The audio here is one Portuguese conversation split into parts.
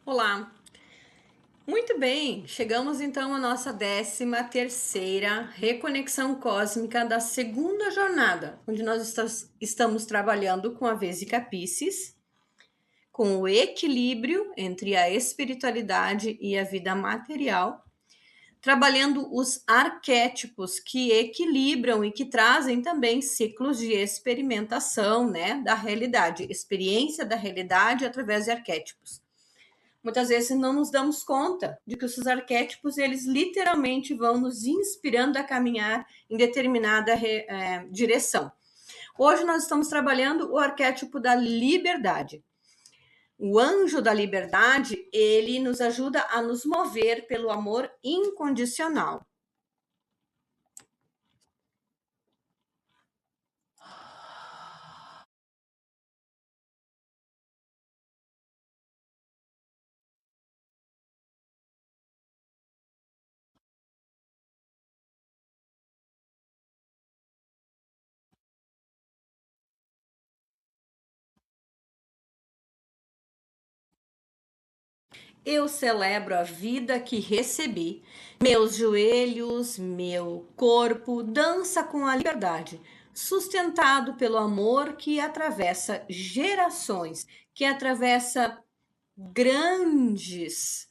Olá, muito bem, chegamos então à nossa 13ª reconexão cósmica da segunda jornada, onde nós estamos trabalhando com a Vesica Piscis, com o equilíbrio entre a espiritualidade e a vida material, trabalhando os arquétipos que equilibram e que trazem também ciclos de experimentação, né, da realidade, experiência da realidade através de arquétipos. Muitas vezes não nos damos conta de que os arquétipos, eles literalmente vão nos inspirando a caminhar em determinada direção. Hoje nós estamos trabalhando o arquétipo da liberdade. O anjo da liberdade, ele nos ajuda a nos mover pelo amor incondicional. Eu celebro a vida que recebi. Meus joelhos, meu corpo dança com a liberdade, sustentado pelo amor que atravessa gerações, que atravessa grandes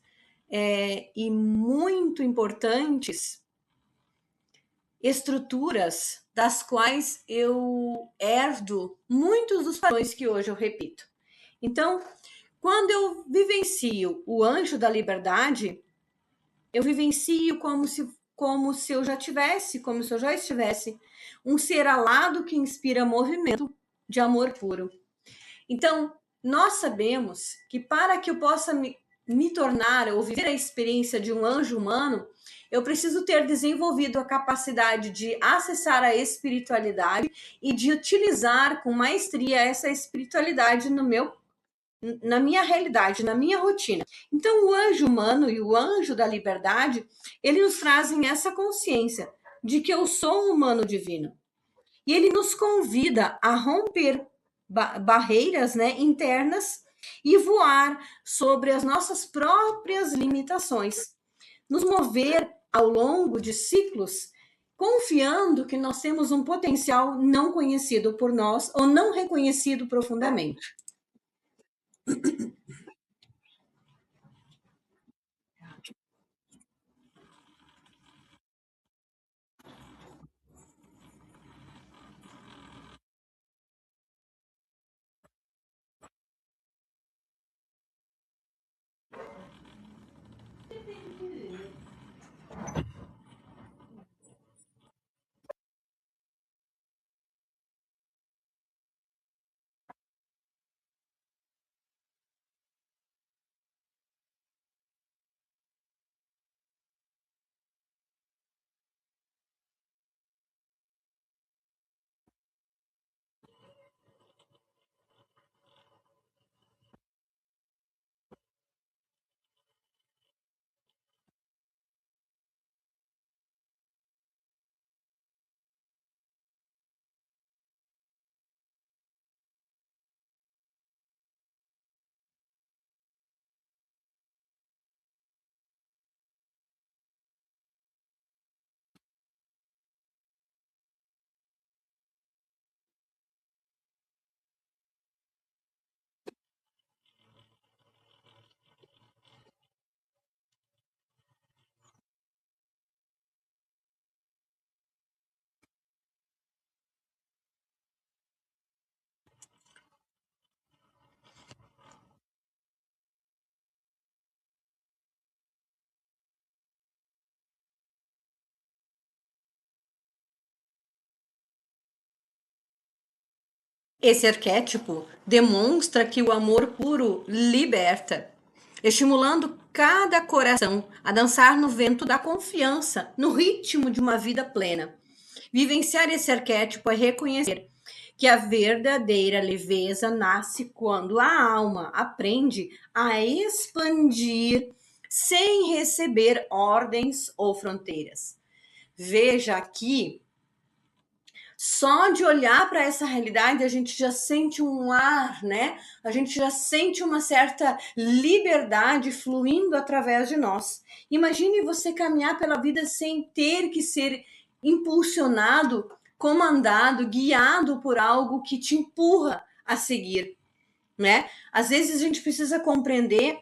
e muito importantes estruturas das quais eu herdo muitos dos padrões que hoje eu repito. Então, quando eu vivencio o anjo da liberdade, eu vivencio como se eu já tivesse, como se eu já estivesse, um ser alado que inspira movimento de amor puro. Então, nós sabemos que para que eu possa me tornar ou viver a experiência de um anjo humano, eu preciso ter desenvolvido a capacidade de acessar a espiritualidade e de utilizar com maestria essa espiritualidade na minha realidade, na minha rotina. Então, o anjo humano e o anjo da liberdade, eles nos trazem essa consciência de que eu sou um humano divino. E ele nos convida a romper barreiras, né, internas e voar sobre as nossas próprias limitações. Nos mover ao longo de ciclos, confiando que nós temos um potencial não conhecido por nós ou não reconhecido profundamente. Esse arquétipo demonstra que o amor puro liberta, estimulando cada coração a dançar no vento da confiança, no ritmo de uma vida plena. Vivenciar esse arquétipo é reconhecer que a verdadeira leveza nasce quando a alma aprende a expandir sem receber ordens ou fronteiras. Veja aqui Só de olhar para essa realidade, a gente já sente um ar, né? A gente já sente uma certa liberdade fluindo através de nós. Imagine você caminhar pela vida sem ter que ser impulsionado, comandado, guiado por algo que te empurra a seguir, né? Às vezes a gente precisa compreender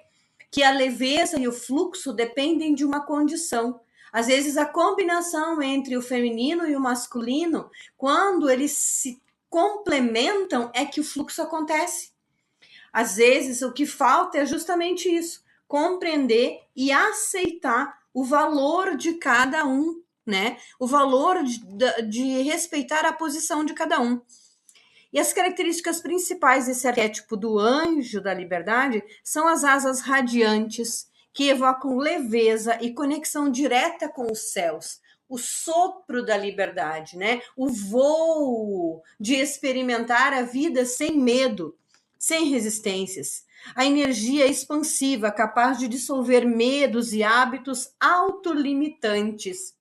que a leveza e o fluxo dependem de uma condição. Às vezes a combinação entre o feminino e o masculino, quando eles se complementam, é que o fluxo acontece. Às vezes o que falta é justamente isso, compreender e aceitar o valor de cada um, né? O valor de respeitar a posição de cada um. E as características principais desse arquétipo do anjo da liberdade são as asas radiantes, que evocam leveza e conexão direta com os céus, o sopro da liberdade, né? O voo de experimentar a vida sem medo, sem resistências. A energia expansiva, capaz de dissolver medos e hábitos autolimitantes.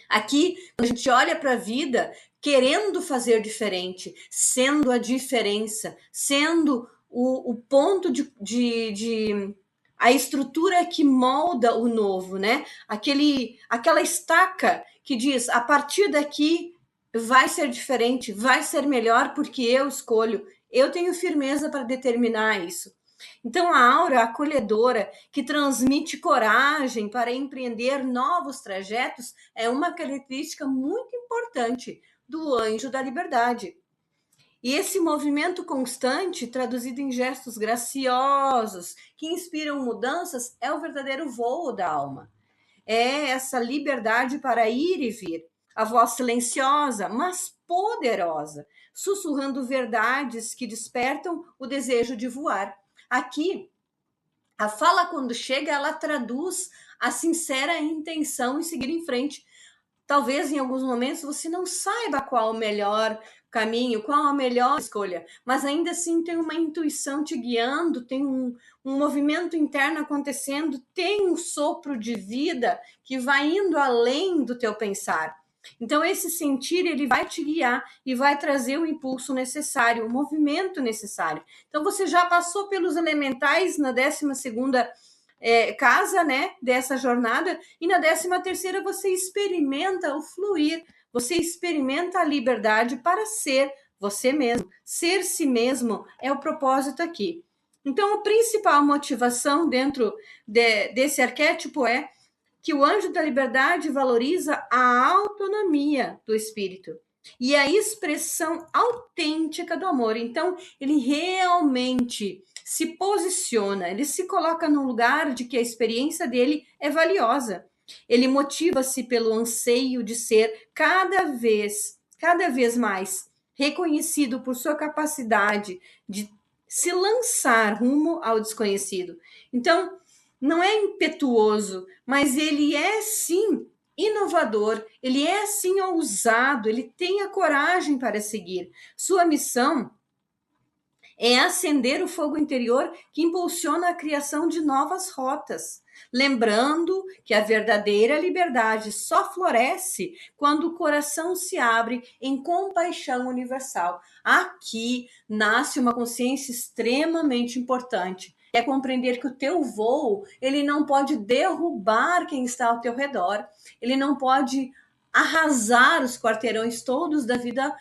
Aqui, quando a gente olha para a vida, querendo fazer diferente, sendo a diferença, sendo o ponto a estrutura que molda o novo, né? Aquela estaca que diz, a partir daqui vai ser diferente, vai ser melhor porque eu escolho, eu tenho firmeza para determinar isso. Então, a aura acolhedora, que transmite coragem para empreender novos trajetos, é uma característica muito importante do anjo da liberdade. E esse movimento constante, traduzido em gestos graciosos, que inspiram mudanças, é o verdadeiro voo da alma. É essa liberdade para ir e vir. A voz silenciosa, mas poderosa, sussurrando verdades que despertam o desejo de voar. Aqui, a fala, quando chega, ela traduz a sincera intenção em seguir em frente. Talvez em alguns momentos você não saiba qual o melhor caminho, qual a melhor escolha, mas ainda assim tem uma intuição te guiando, tem um movimento interno acontecendo, tem um sopro de vida que vai indo além do teu pensar. Então esse sentir, ele vai te guiar e vai trazer o impulso necessário, o movimento necessário. Então você já passou pelos elementais na 12ª casa, né, dessa jornada, e na 13ª você experimenta o fluir, você experimenta a liberdade para ser você mesmo. Ser si mesmo é o propósito aqui. Então, a principal motivação dentro desse arquétipo é que o anjo da liberdade valoriza a autonomia do espírito e a expressão autêntica do amor. Então, ele realmente se posiciona, ele se coloca no lugar de que a experiência dele é valiosa. Ele motiva-se pelo anseio de ser cada vez mais reconhecido por sua capacidade de se lançar rumo ao desconhecido. Então, não é impetuoso, mas ele é sim inovador, ele é sim ousado, ele tem a coragem para seguir. Sua missão é acender o fogo interior que impulsiona a criação de novas rotas. Lembrando que a verdadeira liberdade só floresce quando o coração se abre em compaixão universal. Aqui nasce uma consciência extremamente importante. É compreender que o teu voo, ele não pode derrubar quem está ao teu redor. Ele não pode arrasar os quarteirões todos da vida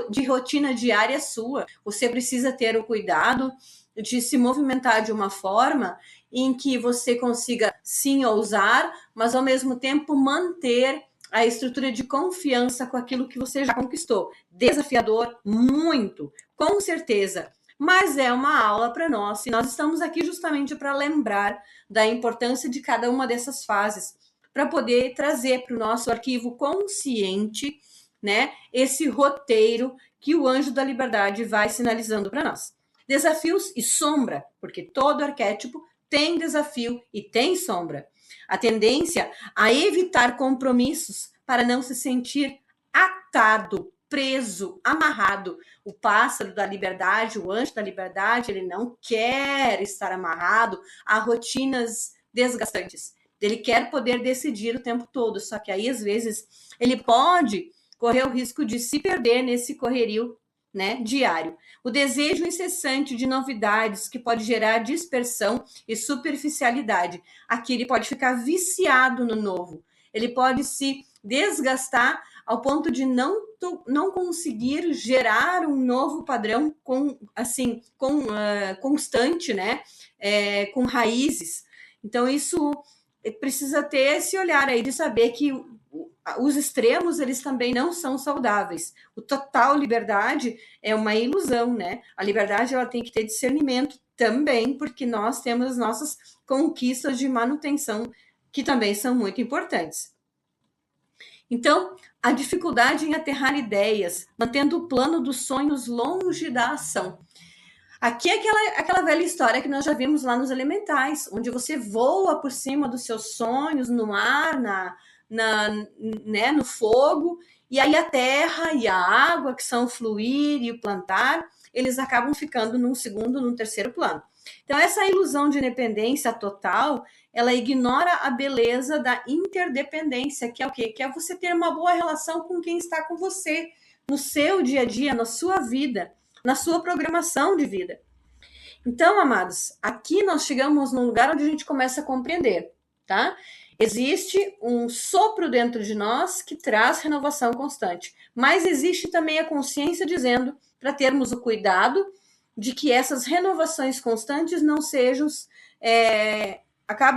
de rotina diária sua. Você precisa ter o cuidado de se movimentar de uma forma em que você consiga sim ousar, mas ao mesmo tempo manter a estrutura de confiança com aquilo que você já conquistou. Desafiador, muito, com certeza. Mas é uma aula para nós e nós estamos aqui justamente para lembrar da importância de cada uma dessas fases, para poder trazer para o nosso arquivo consciente, né, esse roteiro que o anjo da liberdade vai sinalizando para nós. Desafios e sombra, porque todo arquétipo tem desafio e tem sombra. A tendência a evitar compromissos para não se sentir atado, preso, amarrado. O pássaro da liberdade, o anjo da liberdade, ele não quer estar amarrado a rotinas desgastantes. Ele quer poder decidir o tempo todo, só que aí às vezes ele pode correr o risco de se perder nesse correrio, né, diário. O desejo incessante de novidades que pode gerar dispersão e superficialidade. Aqui ele pode ficar viciado no novo. Ele pode se desgastar ao ponto de não conseguir gerar um novo padrão constante, né? Com raízes. Então, isso precisa ter esse olhar aí de saber que os extremos, eles também não são saudáveis. O total liberdade é uma ilusão, né? A liberdade, ela tem que ter discernimento também, porque nós temos as nossas conquistas de manutenção, que também são muito importantes. Então, a dificuldade em aterrar ideias, mantendo o plano dos sonhos longe da ação. Aqui é aquela velha história que nós já vimos lá nos Elementais, onde você voa por cima dos seus sonhos, no ar, né, no fogo, e aí a terra e a água, que são o fluir e o plantar, eles acabam ficando num segundo, num terceiro plano. Então, essa ilusão de independência total, ela ignora a beleza da interdependência, que é o quê? Que é você ter uma boa relação com quem está com você, no seu dia a dia, na sua vida, na sua programação de vida. Então, amados, aqui nós chegamos num lugar onde a gente começa a compreender, tá? Existe um sopro dentro de nós que traz renovação constante, mas existe também a consciência dizendo para termos o cuidado de que essas renovações constantes não sejam,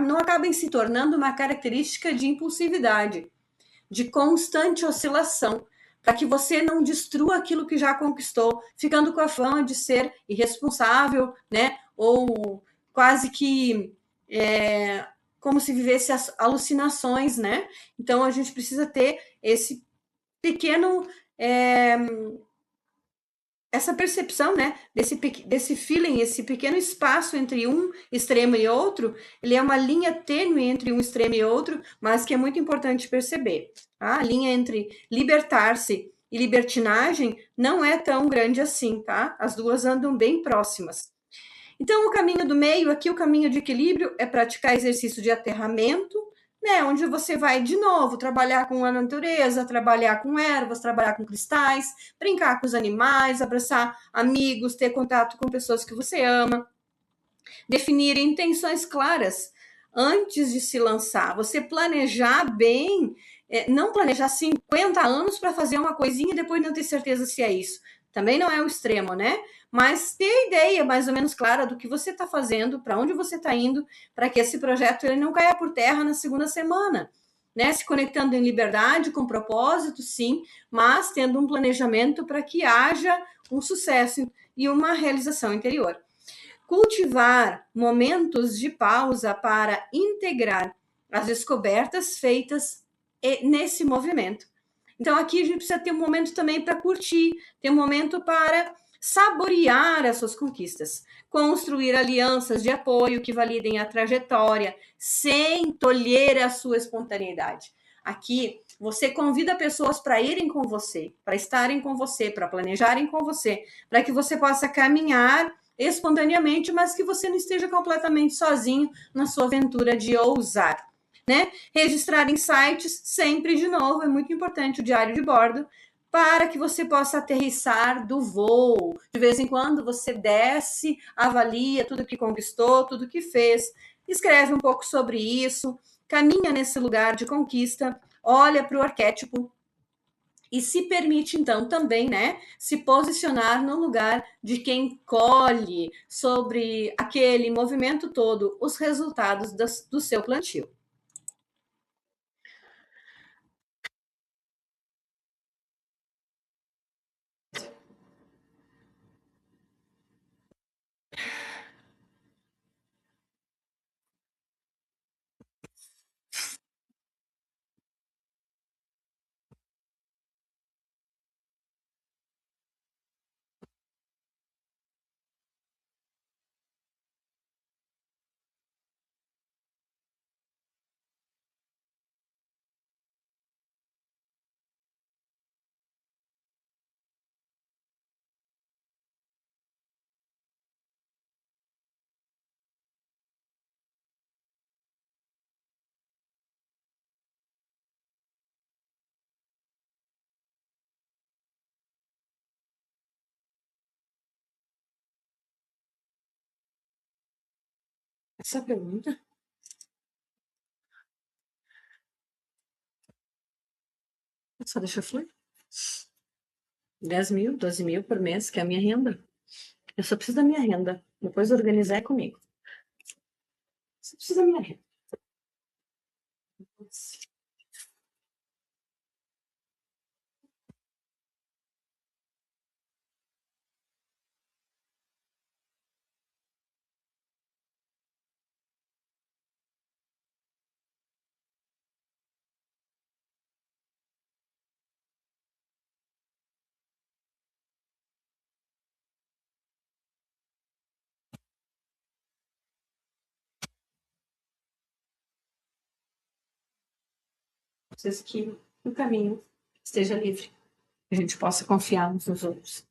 não acabem se tornando uma característica de impulsividade, de constante oscilação, para que você não destrua aquilo que já conquistou, ficando com a fama de ser irresponsável, né? Ou quase que como se vivesse as alucinações, né? Então a gente precisa ter esse pequeno essa percepção, né, desse feeling, esse pequeno espaço entre um extremo e outro, ele é uma linha tênue entre um extremo e outro, mas que é muito importante perceber. Tá? A linha entre libertar-se e libertinagem não é tão grande assim, tá? As duas andam bem próximas. Então, o caminho do meio, aqui o caminho de equilíbrio é praticar exercício de aterramento, né, onde você vai, de novo, trabalhar com a natureza, trabalhar com ervas, trabalhar com cristais, brincar com os animais, abraçar amigos, ter contato com pessoas que você ama, definir intenções claras antes de se lançar, você planejar bem, não planejar 50 anos para fazer uma coisinha e depois não ter certeza se é isso. Também não é o extremo, né? Mas ter ideia mais ou menos clara do que você está fazendo, para onde você está indo, para que esse projeto ele não caia por terra na segunda semana. Né? Se conectando em liberdade, com propósito, sim, mas tendo um planejamento para que haja um sucesso e uma realização interior. Cultivar momentos de pausa para integrar as descobertas feitas nesse movimento. Então, aqui a gente precisa ter um momento também para curtir, ter um momento para saborear as suas conquistas, construir alianças de apoio que validem a trajetória, sem tolher a sua espontaneidade. Aqui, você convida pessoas para irem com você, para estarem com você, para planejarem com você, para que você possa caminhar espontaneamente, mas que você não esteja completamente sozinho na sua aventura de ousar. Né? Registrar insights sempre de novo, é muito importante o diário de bordo, para que você possa aterrissar do voo. De vez em quando você desce, avalia tudo que conquistou, tudo que fez, escreve um pouco sobre isso, caminha nesse lugar de conquista, olha para o arquétipo e se permite, então, também, né, se posicionar no lugar de quem colhe sobre aquele movimento todo os resultados do seu plantio. Essa pergunta? Só deixa fluir. 10 mil, 12 mil por mês, que é a minha renda. Eu só preciso da minha renda. Depois organizar é comigo. Só preciso da minha renda. Preciso que o caminho esteja livre. Que a gente possa confiar uns nos outros.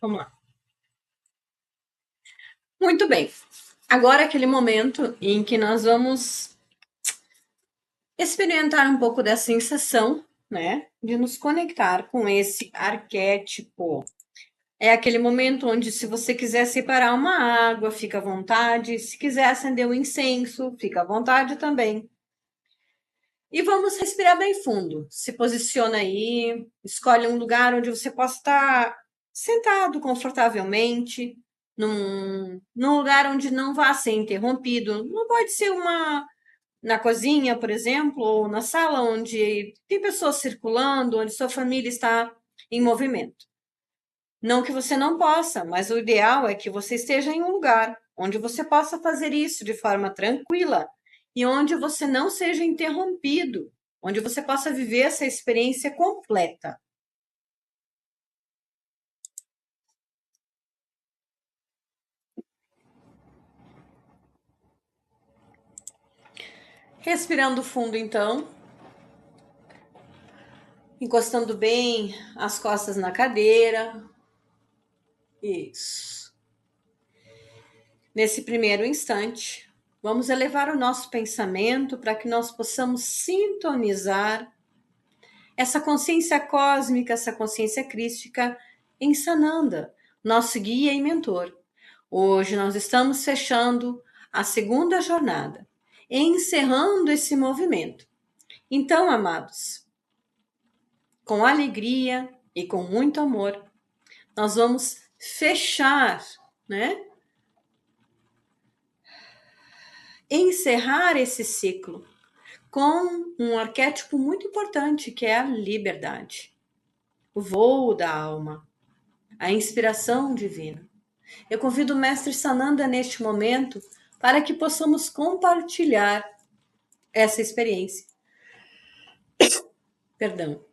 Vamos lá. Muito bem. Agora é aquele momento em que nós vamos experimentar um pouco da sensação, né, de nos conectar com esse arquétipo. É aquele momento onde, se você quiser separar uma água, fica à vontade. Se quiser acender um incenso, fica à vontade também. E vamos respirar bem fundo. Se posiciona aí, escolhe um lugar onde você possa estar sentado confortavelmente, num lugar onde não vá ser interrompido. Não pode ser na cozinha, por exemplo, ou na sala onde tem pessoas circulando, onde sua família está em movimento. Não que você não possa, mas o ideal é que você esteja em um lugar onde você possa fazer isso de forma tranquila e onde você não seja interrompido, onde você possa viver essa experiência completa. Respirando fundo, então, encostando bem as costas na cadeira. Isso. Nesse primeiro instante, vamos elevar o nosso pensamento para que nós possamos sintonizar essa consciência cósmica, essa consciência crística em Sananda, nosso guia e mentor. Hoje nós estamos fechando a segunda jornada, encerrando esse movimento. Então, amados, com alegria e com muito amor, nós vamos fechar, né? Encerrar esse ciclo com um arquétipo muito importante, que é a liberdade, o voo da alma, a inspiração divina. Eu convido o Mestre Sananda neste momento para que possamos compartilhar essa experiência. Perdão.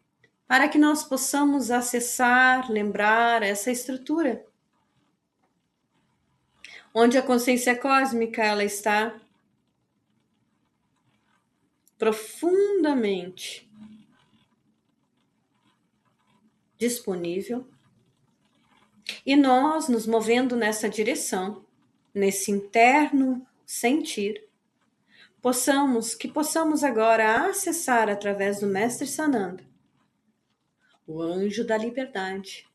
Para que nós possamos acessar, lembrar essa estrutura, onde a consciência cósmica ela está profundamente disponível e nós nos movendo nessa direção, nesse interno sentir, possamos agora acessar através do Mestre Sananda o anjo da liberdade,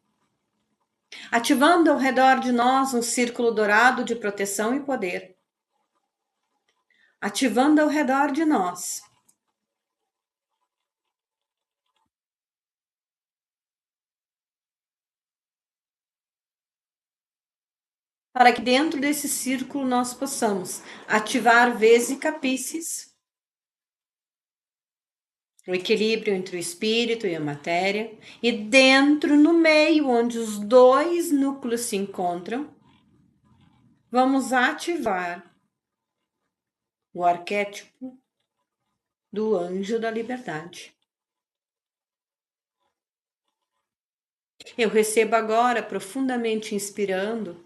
ativando ao redor de nós um círculo dourado de proteção e poder, ativando ao redor de nós para que dentro desse círculo nós possamos ativar Vesica Piscis, o equilíbrio entre o espírito e a matéria, e dentro, no meio, onde os dois núcleos se encontram, vamos ativar o arquétipo do anjo da liberdade. Eu recebo agora, profundamente inspirando,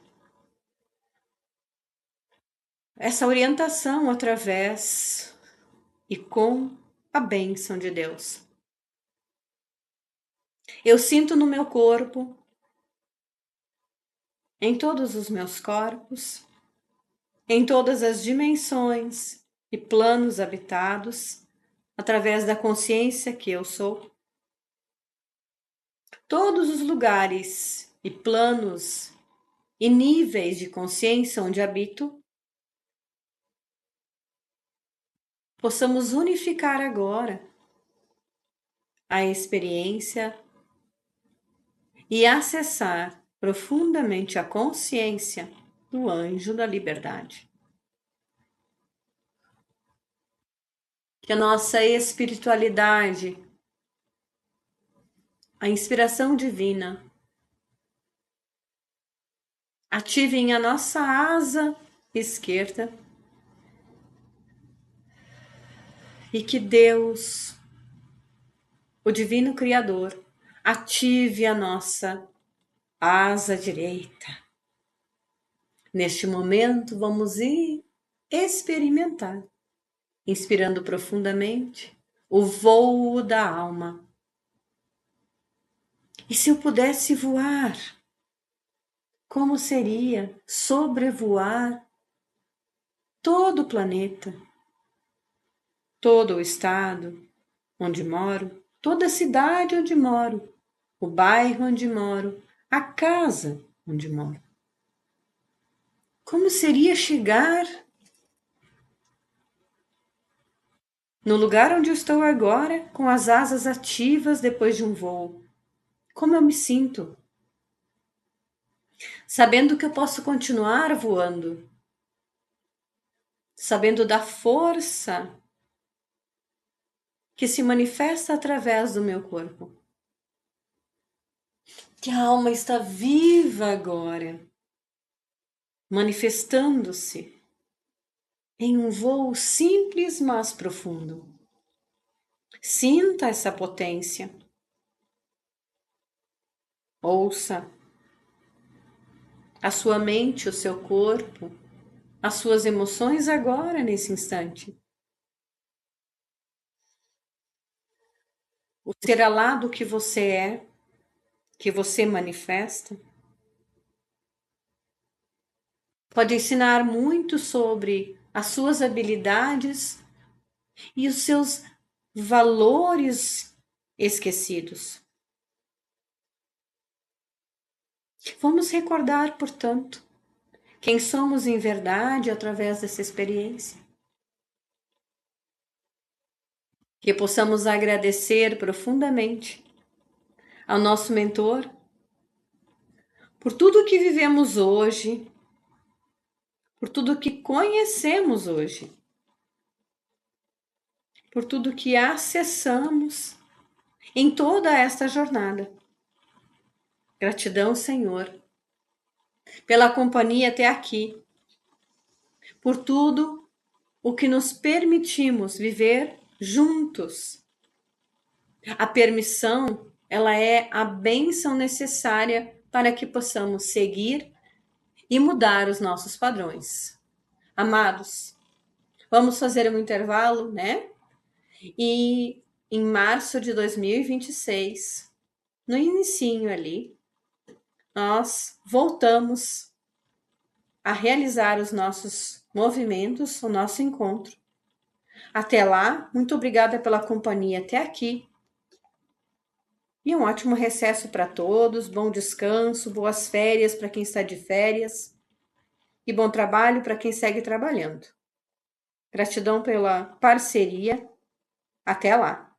essa orientação através e com a bênção de Deus. Eu sinto no meu corpo, em todos os meus corpos, em todas as dimensões e planos habitados, através da consciência que eu sou, todos os lugares e planos e níveis de consciência onde habito, possamos unificar agora a experiência e acessar profundamente a consciência do anjo da liberdade. Que a nossa espiritualidade, a inspiração divina, ativem a nossa asa esquerda e que Deus, o Divino Criador, ative a nossa asa direita. Neste momento, vamos experimentar, inspirando profundamente, o voo da alma. E se eu pudesse voar, como seria sobrevoar todo o planeta, todo o estado onde moro, toda a cidade onde moro, o bairro onde moro, a casa onde moro? Como seria chegar no lugar onde eu estou agora, com as asas ativas depois de um voo? Como eu me sinto? Sabendo que eu posso continuar voando, sabendo da força que se manifesta através do meu corpo. Que a alma está viva agora, manifestando-se em um voo simples, mas profundo. Sinta essa potência. Ouça a sua mente, o seu corpo, as suas emoções agora, nesse instante. O ser alado que você é, que você manifesta, pode ensinar muito sobre as suas habilidades e os seus valores esquecidos. Vamos recordar, portanto, quem somos em verdade através dessa experiência. Que possamos agradecer profundamente ao nosso mentor por tudo que vivemos hoje, por tudo que conhecemos hoje, por tudo que acessamos em toda esta jornada. Gratidão, Senhor, pela companhia até aqui, por tudo o que nos permitimos viver juntos. A permissão, ela é a bênção necessária para que possamos seguir e mudar os nossos padrões. Amados, vamos fazer um intervalo, né? E em março de 2026, no inicinho ali, nós voltamos a realizar os nossos movimentos, o nosso encontro. Até lá, muito obrigada pela companhia até aqui. E um ótimo recesso para todos, bom descanso, boas férias para quem está de férias e bom trabalho para quem segue trabalhando. Gratidão pela parceria. Até lá!